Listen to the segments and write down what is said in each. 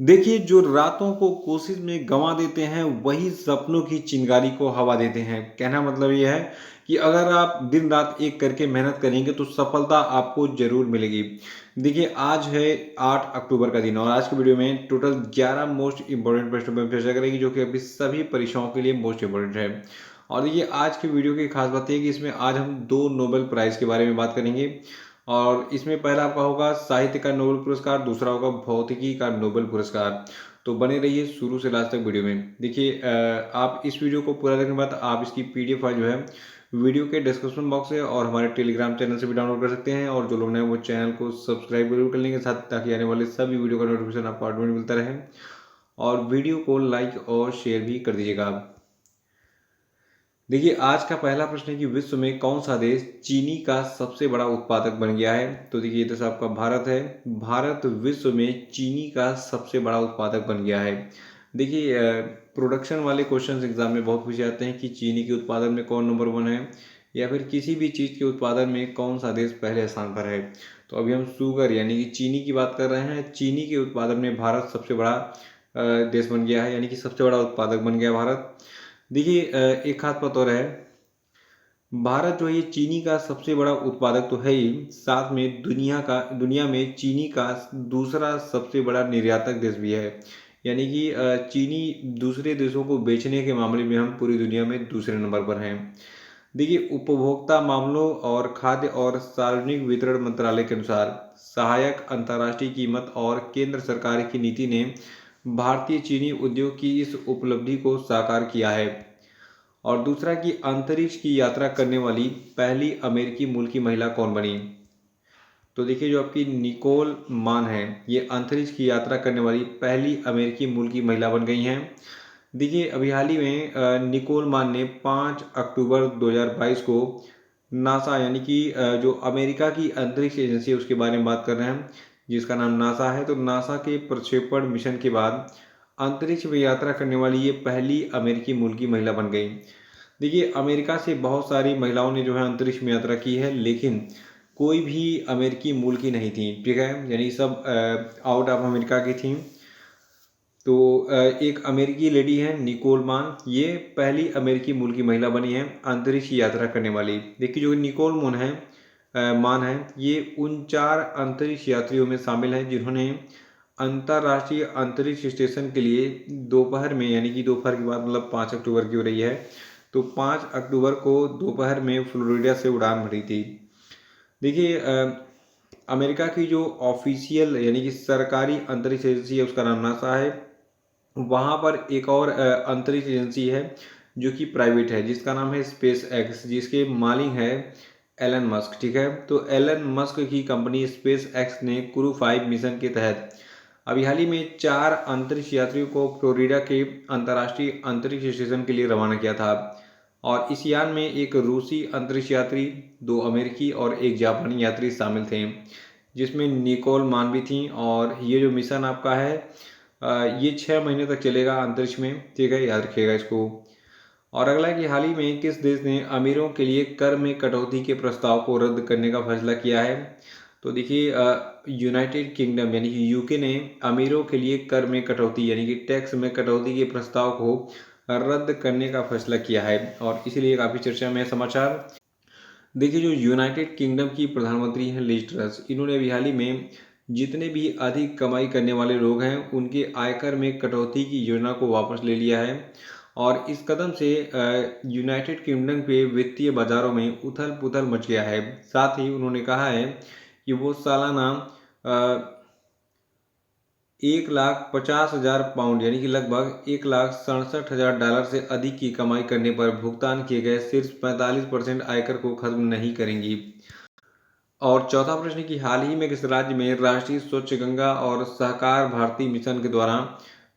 देखिए, जो रातों को कोशिश में गँवा देते हैं, वही सपनों की चिंगारी को हवा देते हैं। कहना मतलब ये है कि अगर आप दिन-रात एक करके मेहनत करेंगे, तो सफलता आपको ज़रूर मिलेगी। देखिए, आज है 8 अक्टूबर का दिन और आज की वीडियो में टोटल 11 मोस्ट इम्पोर्टेंट प्रश्नों पे हम चर्चा करेंगे, जो कि अभी सभी परीक्षाओं के लिए मोस्ट इम्पोर्टेंट है। और देखिए, आज की वीडियो की खास बात ये है कि इसमें आज हम 2 नोबेल प्राइज़ के बारे में बात करेंगे। और इसमें पहला आपका होगा साहित्य का नोबेल पुरस्कार, दूसरा होगा भौतिकी का नोबेल पुरस्कार। तो बने रहिए शुरू से लास्ट तक वीडियो में। देखिए आप इस वीडियो को पूरा देखने के बाद आप इसकी पीडीएफ फाइल जो है वीडियो के डिस्क्रिप्शन बॉक्स से और हमारे टेलीग्राम चैनल से भी डाउनलोड कर सकते हैं। और जो लोग नए वो चैनल को सब्सक्राइब जरूर कर लेंगे साथ, ताकि आने वाले सभी वीडियो का नोटिफिकेशन आपको ऑटोमेटिक मिलता रहे। और वीडियो को लाइक और शेयर भी कर दीजिएगा। देखिए, आज का पहला प्रश्न है कि विश्व में कौन सा देश चीनी का सबसे बड़ा उत्पादक बन गया है। तो देखिए, ये देश आपका भारत है। भारत विश्व में चीनी का सबसे बड़ा उत्पादक बन गया है। देखिए, प्रोडक्शन वाले क्वेश्चन एग्जाम में बहुत पूछे जाते हैं कि चीनी के उत्पादन में कौन नंबर 1 है, या फिर किसी भी चीज़ के उत्पादन में कौन सा देश पहले स्थान पर है। तो अभी हम शुगर यानी कि चीनी की बात कर रहे हैं। चीनी के उत्पादन में भारत सबसे बड़ा देश बन गया है, यानी कि सबसे बड़ा उत्पादक बन गया भारत। देखिए, एक खास बात और है, भारत जो है ये चीनी का सबसे बड़ा उत्पादक तो है ही, साथ में दुनिया में चीनी का दूसरा सबसे बड़ा निर्यातक देश भी है। यानी कि चीनी दूसरे देशों को बेचने के मामले में हम पूरी दुनिया में दूसरे नंबर पर हैं। देखिए, उपभोक्ता मामलों और खाद्य और सार्वजनिक वितरण मंत्रालय के अनुसार सहायक अंतर्राष्ट्रीय कीमत और केंद्र सरकार की नीति ने भारतीय चीनी उद्योग की इस उपलब्धि को साकार किया है। और दूसरा कि अंतरिक्ष की यात्रा करने वाली पहली अमेरिकी मूल की महिला कौन बनी। तो देखिए, जो आपकी निकोल मान है, ये अंतरिक्ष की यात्रा करने वाली पहली अमेरिकी मूल की महिला बन गई हैं। देखिए, अभी हाल ही में निकोल मान ने 5 अक्टूबर 2022 को नासा यानी कि जो अमेरिका की अंतरिक्ष एजेंसी है उसके बारे में बात कर रहे हैं, जिसका नाम नासा है। तो नासा के प्रक्षेपण मिशन के बाद अंतरिक्ष में यात्रा करने वाली ये पहली अमेरिकी मूल की महिला बन गई। देखिए, अमेरिका से बहुत सारी महिलाओं ने जो है अंतरिक्ष में यात्रा की है, लेकिन कोई भी अमेरिकी मूल की नहीं थी। ठीक है, यानी सब आउट ऑफ अमेरिका की थी। तो एक अमेरिकी लेडी है निकोल मान, ये पहली अमेरिकी मूल की महिला बनी है अंतरिक्ष की यात्रा करने वाली। देखिए, जो निकोल मान है, ये उन 4 अंतरिक्ष यात्रियों में शामिल हैं जिन्होंने अंतर्राष्ट्रीय अंतरिक्ष स्टेशन के लिए दोपहर में, यानी कि दोपहर की बात मतलब 5 अक्टूबर की हो रही है, तो 5 अक्टूबर को दोपहर में फ्लोरिडा से उड़ान भरी थी। देखिए, अमेरिका की जो ऑफिशियल यानी कि सरकारी अंतरिक्ष एजेंसी है उसका नाम नासा है। वहाँ पर एक और अंतरिक्ष एजेंसी है जो कि प्राइवेट है, जिसका नाम है स्पेस एक्स, जिसके मालिक है एलन मस्क। ठीक है, तो एलन मस्क की कंपनी स्पेस एक्स ने क्रू 5 मिशन के तहत अभी हाल ही में 4 अंतरिक्ष यात्रियों को फ्लोरिडा के अंतर्राष्ट्रीय अंतरिक्ष स्टेशन के लिए रवाना किया था। और इस यान में एक रूसी अंतरिक्ष यात्री, 2 अमेरिकी और एक जापानी यात्री शामिल थे, जिसमें निकोल मान भी थी। और ये जो मिशन आपका है ये 6 महीने तक चलेगा अंतरिक्ष में। ठीक है, याद रखिएगा इसको। और अगला है कि हाल ही में किस देश ने अमीरों के लिए कर में कटौती के प्रस्ताव को रद्द करने का फैसला किया है। तो देखिए, यूनाइटेड किंगडम यानी कि यूके ने अमीरों के लिए कर में कटौती यानी कि टैक्स में कटौती के प्रस्ताव को रद्द करने का फैसला किया है, और इसीलिए काफ़ी चर्चा में है समाचार। देखिए, जो यूनाइटेड किंगडम की प्रधानमंत्री हैं लिज ट्रस, इन्होंने अभी हाल ही में जितने भी अधिक कमाई करने वाले लोग हैं उनके आयकर में कटौती की योजना को वापस ले लिया है। और इस कदम से यूनाइटेड किंगडम के वित्तीय बाजारों में उथल पुथल मच गया है। साथ ही उन्होंने कहा है कि वो सालाना 1,50,000 यानी कि लगभग 1,67,000 से अधिक की कमाई करने पर भुगतान किए गए शीर्ष 45% आयकर को खत्म नहीं करेंगी। और चौथा प्रश्न कि हाल ही में किस राज्य में राष्ट्रीय स्वच्छ गंगा और सहकार भारती मिशन के द्वारा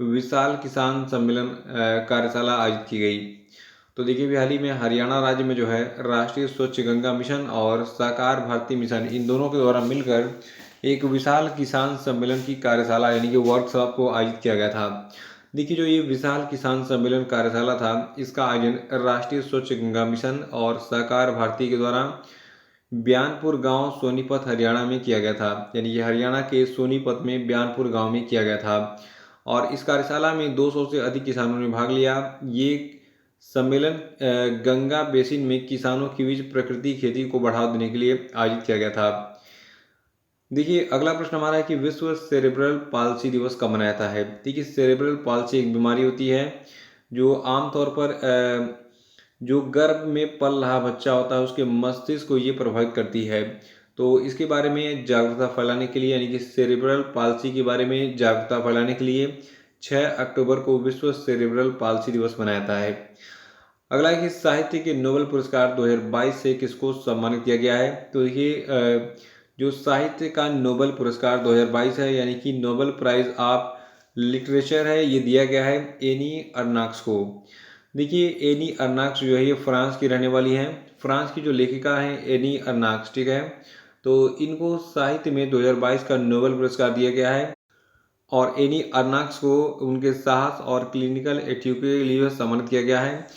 विशाल किसान सम्मेलन कार्यशाला आयोजित की गई। तो देखिए, भी हाल ही में हरियाणा राज्य में जो है राष्ट्रीय स्वच्छ गंगा मिशन और सहकार भारती मिशन, इन दोनों के द्वारा मिलकर एक विशाल किसान सम्मेलन की कार्यशाला यानी कि वर्कशॉप को आयोजित किया गया था। देखिए, जो ये विशाल किसान सम्मेलन कार्यशाला था, इसका आयोजन राष्ट्रीय स्वच्छ गंगा मिशन और सहकार भारती के द्वारा ब्यानपुर गांव सोनीपत हरियाणा में किया गया था। यानी कि हरियाणा के सोनीपत में ब्यानपुर गांव में किया गया था। और इस कार्यशाला में 200 से अधिक किसानों ने भाग लिया। ये सम्मेलन गंगा बेसिन में किसानों के बीच प्राकृतिक खेती को बढ़ावा देने के लिए आयोजित किया गया था। देखिए अगला प्रश्न हमारा है कि विश्व सेरेब्रल पाल्सी दिवस कब मनाया जाता है। देखिए सेरेब्रल पाल्सी एक बीमारी होती है जो आमतौर पर जो गर्भ में पल रहा बच्चा होता है उसके मस्तिष्क को ये प्रभावित करती है। तो इसके बारे में जागरूकता फैलाने के लिए यानी कि सेरेब्रल पाल्सी के बारे में जागरूकता फैलाने के लिए 6 अक्टूबर को विश्व सेरेब्रल पाल्सी दिवस मनाया जाता है। अगला है कि साहित्य के नोबेल पुरस्कार 2022 से किसको सम्मानित किया गया है। तो देखिए जो साहित्य का नोबेल पुरस्कार 2022 है यानी कि नोबेल प्राइज ऑफ लिटरेचर है, ये दिया गया है एनी अर्नाक्स को। देखिए एनी अर्नाक्स जो है ये फ्रांस की रहने वाली हैं। फ्रांस की जो लेखिका हैं एनी अर्नाक्स, ठीक है। तो इनको साहित्य में 2022 का नोबेल पुरस्कार दिया गया है और एनी अर्नाक्स को उनके साहस और क्लिनिकल एथिक्स के लिए सम्मानित किया गया है,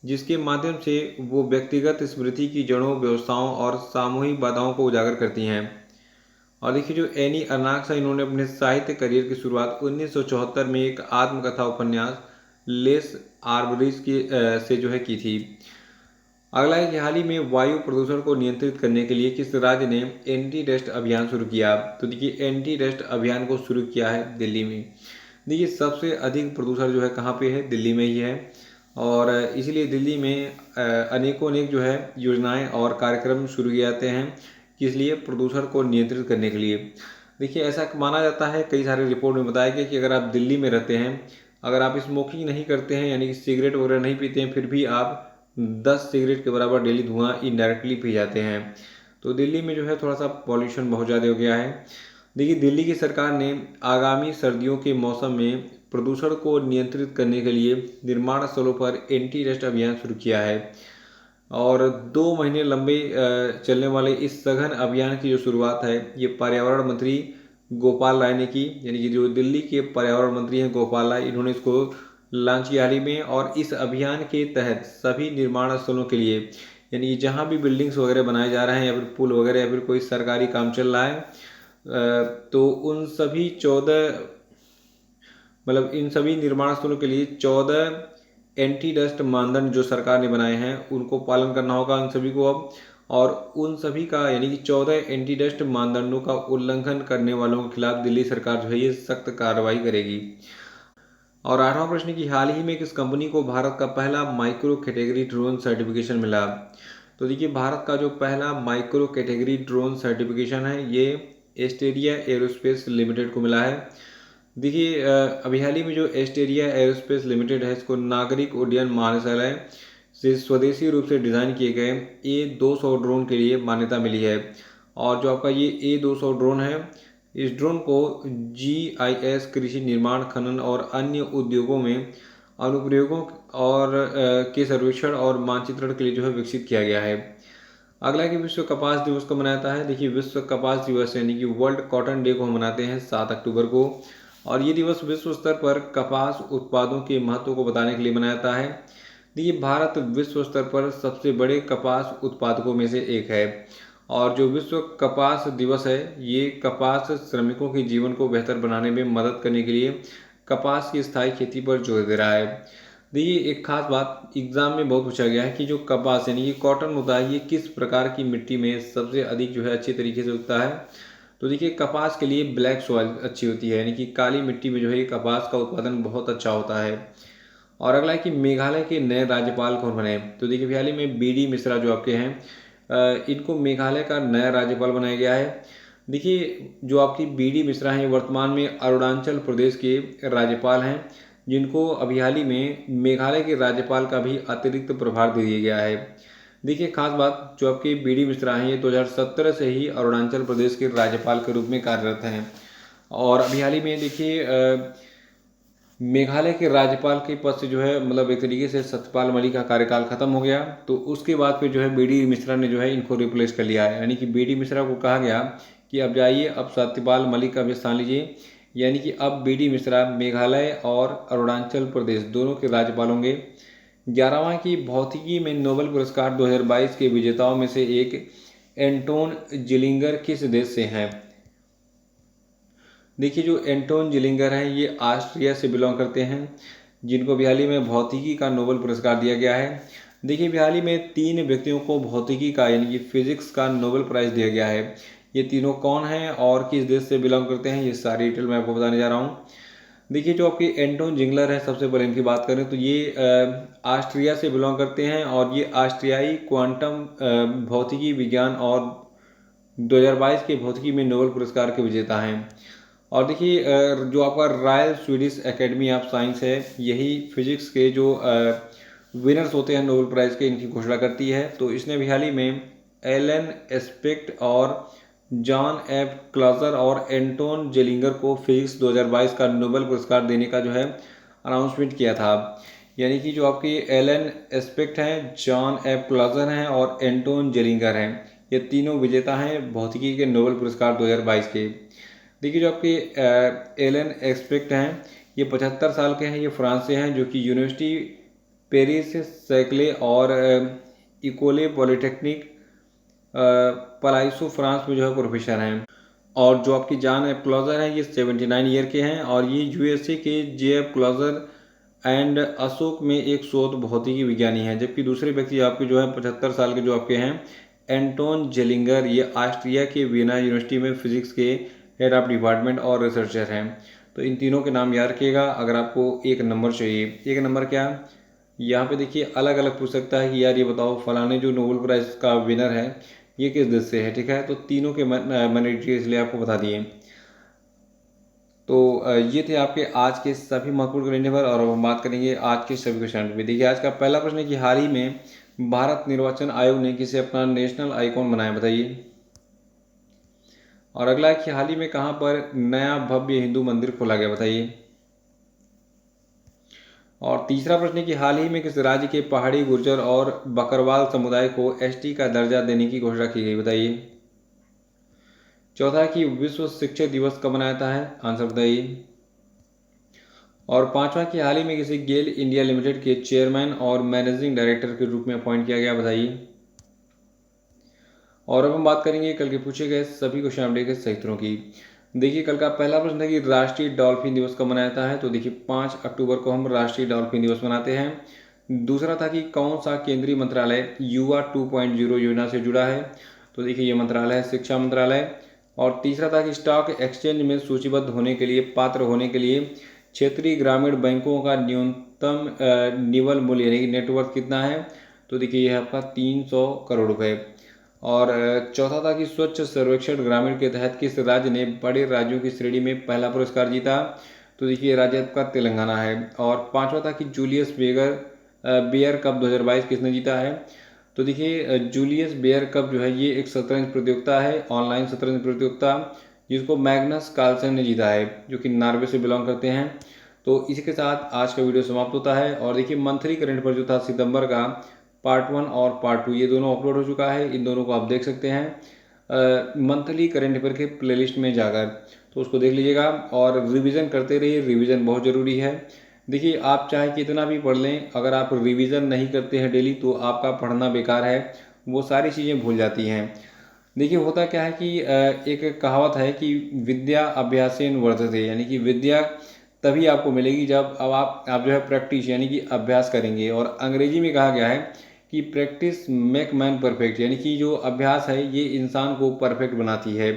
जिसके माध्यम से वो व्यक्तिगत स्मृति की जड़ों, व्यवस्थाओं और सामूहिक बाधाओं को उजागर करती हैं। और देखिए जो एनी अर्नाक्स है इन्होंने अपने साहित्य करियर की शुरुआत 1974 में एक आत्मकथा उपन्यास लेस आर्बरिस की से जो है की थी। अगला है कि हाल ही में वायु प्रदूषण को नियंत्रित करने के लिए किस राज्य ने एंटी डस्ट अभियान शुरू किया। तो देखिए एंटी डस्ट अभियान को शुरू किया है दिल्ली में। देखिए सबसे अधिक प्रदूषण जो है कहाँ पे है, दिल्ली में ही है। और इसलिए दिल्ली में अनेकों अनेक जो है योजनाएं और कार्यक्रम शुरू किए जाते हैं, किस लिए, प्रदूषण को नियंत्रित करने के लिए। देखिए ऐसा माना जाता है, कई सारे रिपोर्ट में बताया गया कि अगर आप दिल्ली में रहते हैं, अगर आप स्मोकिंग नहीं करते हैं यानी कि सिगरेट वगैरह नहीं पीते हैं, फिर भी आप 10 सिगरेट के बराबर डेली धुआं इनडायरेक्टली पी जाते हैं। तो दिल्ली में जो है थोड़ा सा पॉल्यूशन बहुत ज़्यादा हो गया है। देखिए दिल्ली की सरकार ने आगामी सर्दियों के मौसम में प्रदूषण को नियंत्रित करने के लिए निर्माण स्थलों पर एंटी डस्ट अभियान शुरू किया है। और 2 महीने लंबे चलने वाले इस सघन अभियान की जो शुरुआत है ये पर्यावरण मंत्री गोपाल राय ने की, यानी कि जो दिल्ली के पर्यावरण मंत्री हैं गोपाल राय, इन्होंने इसको लॉन्च किया हाल ही में। और इस अभियान के तहत सभी निर्माण स्थलों के लिए यानी कि जहाँ भी बिल्डिंग्स वगैरह बनाए जा रहे हैं या फिर पुल वगैरह या फिर कोई सरकारी काम चल रहा है, तो उन सभी 14 मतलब इन सभी निर्माण स्थलों के लिए 14 एंटी डस्ट मानदंड जो सरकार ने बनाए हैं उनको पालन करना होगा उन सभी को अब। और उन सभी का यानी कि 14 एंटी डस्ट मानदंडों का उल्लंघन करने वालों के खिलाफ दिल्ली सरकार जो है ये सख्त कार्रवाई करेगी। और 8वां प्रश्न की हाल ही में किस कंपनी को भारत का पहला माइक्रो कैटेगरी ड्रोन सर्टिफिकेशन मिला। तो देखिए भारत का जो पहला माइक्रो कैटेगरी ड्रोन सर्टिफिकेशन है ये एस्टेरिया एरोस्पेस लिमिटेड को मिला है। देखिए अभी हाल ही में जो एस्टेरिया एरोस्पेस लिमिटेड है इसको नागरिक उड्डयन महानिदेशालय से स्वदेशी रूप से डिज़ाइन किए गए A200 ड्रोन के लिए मान्यता मिली है। और जो आपका ये A200 ड्रोन है, इस ड्रोन को GIS कृषि, निर्माण, खनन और अन्य उद्योगों में अनुप्रयोगों और के सर्वेक्षण और मानचित्रण के लिए जो है विकसित किया गया है। अगला कि विश्व कपास दिवस को मनाया जाता है। देखिए विश्व कपास दिवस यानी कि वर्ल्ड कॉटन डे को हम मनाते हैं 7 अक्टूबर को। और ये दिवस विश्व स्तर पर कपास उत्पादों के महत्व को बताने के लिए मनाया जाता है। देखिए भारत विश्व स्तर पर सबसे बड़े कपास उत्पादकों में से एक है। और जो विश्व कपास दिवस है ये कपास श्रमिकों के जीवन को बेहतर बनाने में मदद करने के लिए कपास की स्थायी खेती पर जोर दे रहा है। देखिए एक खास बात एग्जाम में बहुत पूछा गया है कि जो कपास यानी कि कॉटन होता है ये किस प्रकार की मिट्टी में सबसे अधिक जो है अच्छे तरीके से उगता है। तो देखिए कपास के लिए ब्लैक सॉइल अच्छी होती है, यानी कि काली मिट्टी में जो है कपास का उत्पादन बहुत अच्छा होता है। और अगला है कि मेघालय के नए राज्यपाल कौन बने। तो देखिए हाल ही में BD मिश्रा जो आपके हैं इनको मेघालय का नया राज्यपाल बनाया गया है। देखिए जो आपकी BD मिश्रा हैं वर्तमान में अरुणाचल प्रदेश के राज्यपाल हैं, जिनको अभी हाल ही में मेघालय के राज्यपाल का भी अतिरिक्त प्रभार दे दिया गया है। देखिए खास बात जो आपके BD मिश्रा हैं ये 2017 से ही अरुणाचल प्रदेश के राज्यपाल के रूप में कार्यरत हैं। और अभी हाल ही में देखिए मेघालय के राज्यपाल के पद से जो है मतलब एक तरीके से सत्यपाल मलिक का कार्यकाल खत्म हो गया, तो उसके बाद फिर जो है BD मिश्रा ने जो है इनको रिप्लेस कर लिया है। यानी कि BD मिश्रा को कहा गया कि अब जाइए अब सत्यपाल मलिक का भी स्थान लीजिए, यानी कि अब BD मिश्रा मेघालय और अरुणाचल प्रदेश दोनों के राज्यपाल होंगे। 11वां की भौतिकी में नोबेल पुरस्कार 2022 के विजेताओं में से एक एंटोन जिलिंगर किस देश से हैं। देखिए जो एंटोन जिलिंगर हैं ये ऑस्ट्रिया से बिलोंग करते हैं, जिनको भी हाल ही में भौतिकी का नोबेल पुरस्कार दिया गया है। देखिए भी हाल ही में 3 व्यक्तियों को भौतिकी का यानी कि फिजिक्स का नोबेल प्राइज़ दिया गया है। ये तीनों कौन हैं और किस देश से बिलोंग करते हैं, ये सारी डिटेल मैं आपको बताने जा रहा हूँ। देखिए जो आपकी एंटोन जिंगलर है, सबसे पहले इनकी बात करें तो ये ऑस्ट्रिया से बिलोंग करते हैं और ये ऑस्ट्रियाई क्वांटम भौतिकी विज्ञान और 2022 के भौतिकी में नोबेल पुरस्कार के विजेता हैं। और देखिए जो आपका royal Swedish academy of science है, यही फिजिक्स के जो विनर्स होते हैं नोबेल प्राइज़ के, इनकी घोषणा करती है। तो इसने भी हाल ही में एलन एस्पेक्ट और जॉन एफ क्लाजर और एंटोन जेलिंगर को फिजिक्स 2022 का नोबेल पुरस्कार देने का जो है अनाउंसमेंट किया था। यानी कि जो आपकी एलन एस्पेक्ट हैं, जॉन एफ क्लाजर हैं और एंटोन जेलिंगर हैं, ये तीनों विजेता हैं भौतिकी के नोबेल पुरस्कार 2022 के। देखिए जो आपके एलन एस्पेक्ट हैं, ये 75 साल के हैं, ये फ्रांस से हैं, जो कि यूनिवर्सिटी पेरिस सैकले और इकोले पॉलिटेक्निक पलाइसो फ्रांस में जो है प्रोफेसर हैं। और जो आपकी जॉन एफ क्लॉजर हैं, ये 79 ईयर के हैं और ये यूएसए के जेएफ क्लॉजर एंड अशोक में एक शोध भौतिकी विज्ञानी हैं। जबकि दूसरे व्यक्ति आपके जो है 75 साल के जो आपके हैं एंटोन जेलिंगर, ये ऑस्ट्रिया के वियना यूनिवर्सिटी में फिजिक्स के हेड ऑफ डिपार्टमेंट और रिसर्चर हैं। तो इन तीनों के नाम याद रखिएगा अगर आपको एक नंबर चाहिए। एक नंबर क्या, यहाँ पे देखिए अलग अलग पूछ सकता है कि यार ये बताओ फलाने जो नोबेल प्राइज़ का विनर है ये किस देश से है, ठीक है। तो तीनों के मैंने डिटेल इसलिए आपको बता दिए। तो ये थे आपके आज के सभी महत्वपूर्ण करेंट अफेयर और अब हम बात करेंगे आज के सभी क्वेश्चन पे। देखिए आज का पहला प्रश्न है कि हाल ही में भारत निर्वाचन आयोग ने किसे अपना नेशनल आइकॉन बनाया, बताइए। और अगला है कि हाल ही में कहाँ पर नया भव्य हिंदू मंदिर खोला गया, बताइए। और तीसरा प्रश्न है कि हाल ही में किस राज्य के पहाड़ी गुर्जर और बकरवाल समुदाय को एसटी का दर्जा देने की घोषणा की गई, बताइए। चौथा है कि विश्व शिक्षक दिवस कब मनाया जाता है, आंसर बताइए। और पांचवा कि हाल ही में किसी गेल इंडिया लिमिटेड के चेयरमैन और मैनेजिंग डायरेक्टर के रूप में अपॉइंट किया गया, बताइए। और अब हम बात करेंगे कल के पूछे गए सभी क्वेश्चन अपडेट के सही उत्तरों की। देखिए कल का पहला प्रश्न है कि राष्ट्रीय डॉल्फिन दिवस कब मनाया जाता है, तो देखिए 5 अक्टूबर को हम राष्ट्रीय डॉल्फिन दिवस मनाते हैं। दूसरा था कि कौन सा केंद्रीय मंत्रालय युवा 2.0 योजना से जुड़ा है, तो देखिए ये मंत्रालय है शिक्षा मंत्रालय। और तीसरा था कि स्टॉक एक्सचेंज में सूचीबद्ध होने के लिए पात्र होने के लिए क्षेत्रीय ग्रामीण बैंकों का न्यूनतम निवल मूल्य यानी कि नेटवर्थ कितना है, तो देखिए यह आपका 300 करोड़ रुपए। और चौथा था कि स्वच्छ सर्वेक्षण ग्रामीण के तहत किस राज्य ने बड़े राज्यों की श्रेणी में पहला पुरस्कार जीता, तो देखिए राज्य आपका तेलंगाना है। और पांचवा था कि जूलियस बेयर कप 2022 किसने जीता है, तो देखिए जूलियस बेयर कप जो है ये एक शतरंज प्रतियोगिता है, ऑनलाइन शतरंज प्रतियोगिता, जिसको मैग्नस कार्लसन ने जीता है, जो कि नॉर्वे से बिलोंग करते हैं। तो इसी के साथ आज का वीडियो समाप्त होता है। और देखिए मंथली करंट पर जो था सितंबर का पार्ट 1 और पार्ट 2 ये दोनों अपलोड हो चुका है, इन दोनों को आप देख सकते हैं मंथली करंट अफेयर के प्लेलिस्ट में जाकर, तो उसको देख लीजिएगा और रिवीजन करते रहिए, रिवीजन बहुत ज़रूरी है। देखिए आप चाहे कितना भी पढ़ लें, अगर आप रिवीजन नहीं करते हैं डेली तो आपका पढ़ना बेकार है, वो सारी चीज़ें भूल जाती हैं। देखिए होता क्या है कि एक कहावत है कि विद्या अभ्यासेन वर्धते, यानी कि विद्या तभी आपको मिलेगी जब अब आप जो है प्रैक्टिस यानी कि अभ्यास करेंगे। और अंग्रेजी में कहा गया है कि प्रैक्टिस मेक मैन परफेक्ट, यानी कि जो अभ्यास है ये इंसान को परफेक्ट बनाती है।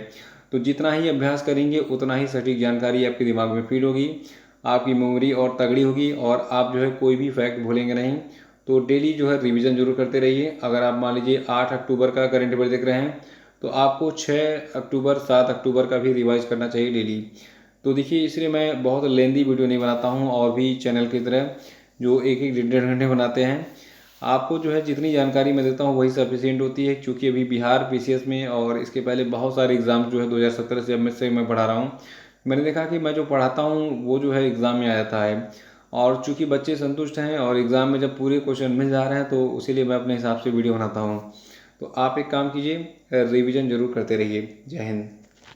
तो जितना ही अभ्यास करेंगे उतना ही सटीक जानकारी आपके दिमाग में फीड होगी, आपकी मेमोरी और तगड़ी होगी और आप जो है कोई भी फैक्ट भूलेंगे नहीं। तो डेली जो है रिवीजन जरूर करते रहिए। अगर आप मान लीजिए 8 अक्टूबर का करंट अफेयर देख रहे हैं तो आपको 6 अक्टूबर 7 अक्टूबर का भी रिवाइज करना चाहिए डेली। तो देखिए इसलिए मैं बहुत लेंदी वीडियो नहीं बनाता हूँ और भी चैनल की तरह जो एक एक 1.5 घंटे बनाते हैं। आपको जो है जितनी जानकारी मैं देता हूँ वही सफिशिएंट होती है, क्योंकि अभी बिहार पीसीएस में और इसके पहले बहुत सारे एग्ज़ाम्स जो है 2017 से अब से मैं पढ़ा रहा हूँ, मैंने देखा कि मैं जो पढ़ाता हूँ वो जो है एग्ज़ाम में आ जाता है। और चूंकि बच्चे संतुष्ट हैं और एग्ज़ाम में जब पूरे क्वेश्चन मिल जा रहे हैं तो इसीलिए मैं अपने हिसाब से वीडियो बनाता हूँ। तो आप एक काम कीजिए, रिवीजन जरूर करते रहिए। जय हिंद।